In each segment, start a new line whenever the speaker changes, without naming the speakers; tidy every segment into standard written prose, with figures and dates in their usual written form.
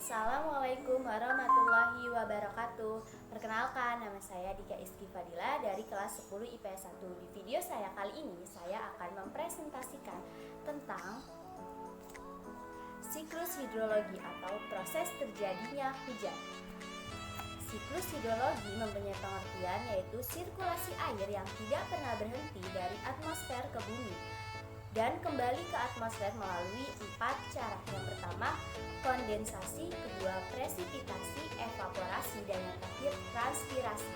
Assalamualaikum warahmatullahi wabarakatuh. Perkenalkan, nama saya Dika Iski Fadila dari kelas 10 IPS 1. Di video saya kali ini, saya akan mempresentasikan tentang siklus hidrologi atau proses terjadinya hujan. Siklus hidrologi mempunyai pengertian yaitu sirkulasi air yang tidak pernah berhenti dari atmosfer ke bumi dan kembali ke atmosfer melalui 4 cara. Yang pertama, kondensasi, kedua presipitasi, evaporasi, dan yang terakhir transpirasi.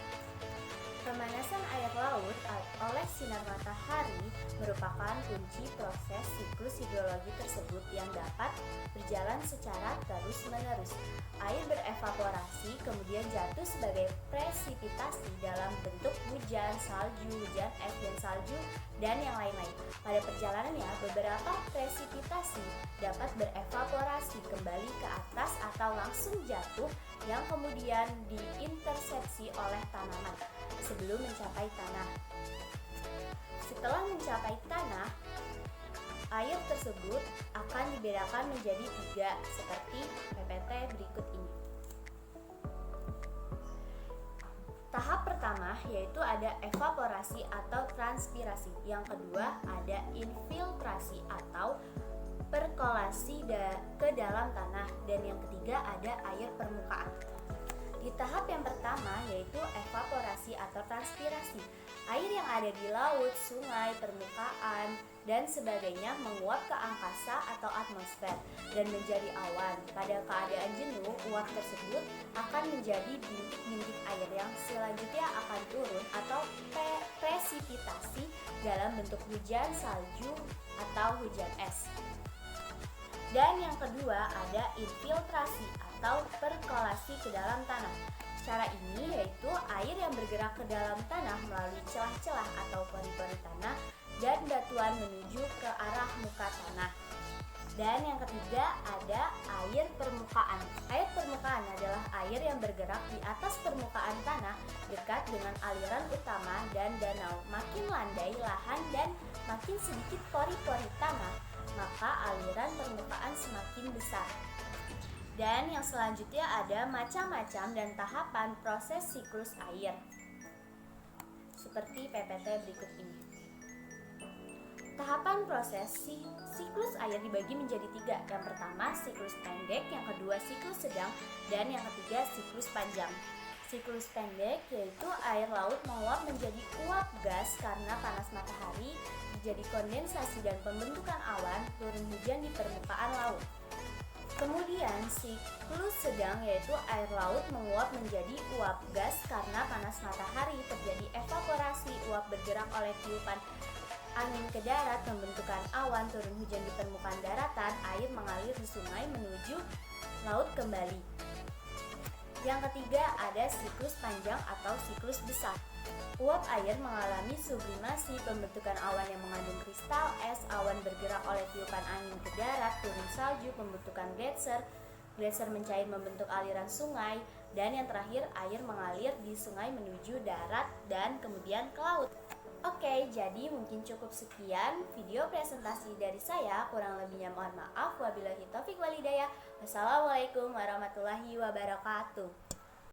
Pemanasan air laut oleh sinar matahari merupakan kunci proses siklus hidrologi tersebut yang dapat berjalan secara terus-menerus. Air berevaporasi kemudian jatuh sebagai presipitasi dalam bentuk hujan, salju, hujan es dan salju, dan yang lain-lain. Pada perjalanannya, beberapa presipitasi dapat berevaporasi kembali ke atas atau langsung jatuh yang kemudian diintersepsi oleh tanaman sebelum mencapai tanah. Setelah mencapai tanah, air tersebut akan dibedakan menjadi 3 seperti PPT berikut ini. Tahap pertama yaitu ada evaporasi atau transpirasi. Yang kedua ada infiltrasi atau perkolasi ke dalam tanah, dan yang ketiga ada air permukaan. Di tahap yang pertama yaitu evaporasi atau transpirasi, air yang ada di laut, sungai, permukaan, dan sebagainya menguap ke angkasa atau atmosfer dan menjadi awan. Pada keadaan jenuh, uap tersebut akan menjadi bintik-bintik air yang selanjutnya akan turun atau presipitasi dalam bentuk hujan, salju, atau hujan es. Dan yang kedua ada infiltrasi atau perkolasi ke dalam tanah. Cara ini yaitu air yang bergerak ke dalam tanah melalui celah-celah atau pori-pori tanah dan batuan menuju ke arah muka tanah. Dan yang ketiga ada air permukaan. Air permukaan adalah air yang bergerak di atas permukaan tanah dekat dengan aliran utama dan danau. Makin landai lahan dan makin sedikit pori-pori tanah, maka aliran permukaan semakin besar. Dan yang selanjutnya ada macam-macam dan tahapan proses siklus air seperti PPT berikut ini. Tahapan proses siklus air dibagi menjadi 3. Yang pertama siklus pendek, yang kedua siklus sedang, dan yang ketiga siklus panjang. Siklus pendek yaitu air laut menguap menjadi uap gas karena panas matahari, terjadi kondensasi dan pembentukan awan, turun hujan di permukaan laut. Kemudian siklus sedang yaitu air laut menguap menjadi uap gas karena panas matahari, terjadi evaporasi, uap bergerak oleh tiupan angin ke darat, pembentukan awan, turun hujan di permukaan daratan, air mengalir di sungai menuju laut kembali. Yang ketiga ada siklus panjang atau siklus besar. Uap air mengalami sublimasi, pembentukan awan yang mengandung kristal es, awan bergerak oleh tiupan angin ke darat, turun salju, pembentukan gletser, gletser mencair membentuk aliran sungai, dan yang terakhir air mengalir di sungai menuju darat dan kemudian ke laut. Oke, jadi mungkin cukup sekian video presentasi dari saya. Kurang lebihnya mohon maaf. Wabillahi taufik walhidayah. Wassalamualaikum warahmatullahi wabarakatuh.